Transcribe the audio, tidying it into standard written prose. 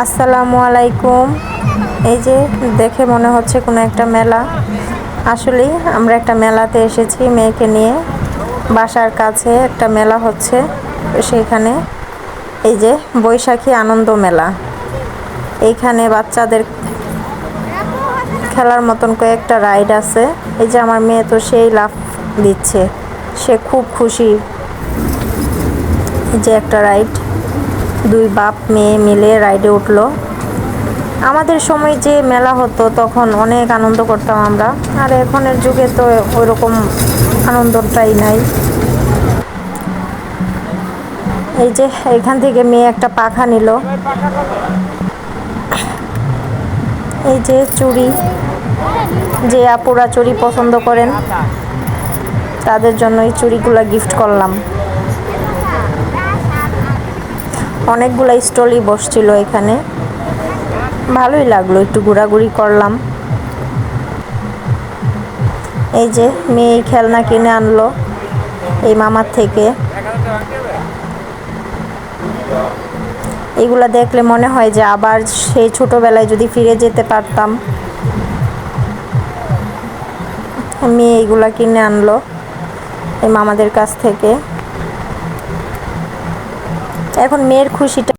আসসালামু আলাইকুম। এই যে দেখে মনে হচ্ছে কোনো একটা মেলা। আসলেই আমরা একটা মেলাতে এসেছি মেয়েকে নিয়ে। বাসার কাছে একটা মেলা হচ্ছে, সেইখানে এই যে বৈশাখী আনন্দ মেলা। এইখানে বাচ্চাদের খেলার মতন কয়েকটা রাইড আছে। এই যে আমার মেয়ে তো সেই লাফ দিচ্ছে, সে খুব খুশি। এই যে একটা রাইড, দুই বাপ মেয়ে মিলে রাইডে উঠলো। আমাদের সময় যে মেলা হতো তখন অনেক আনন্দ করতাম আমরা, আর এখনের যুগে তো ওইরকম আনন্দটাই নাই। এই যে এখান থেকে মেয়ে একটা পাখা নিল। এই যে চুড়ি, যে আপুরা চুড়ি পছন্দ করেন তাদের জন্য এই চুড়িগুলো গিফট করলাম। অনেকগুলো স্টলই বসছিল এখানে, ভালোই লাগলো, একটু ঘোরাঘুরি করলাম। এই যে মেয়ে খেলনা কিনে আনলো এই মামার থেকে। এগুলা দেখলে মনে হয় যে আবার সেই ছোটবেলায় যদি ফিরে যেতে পারতাম। মেয়ে এগুলা কিনে আনলো এই মামাদের কাছ থেকে। এখন মেয়ের খুশিটা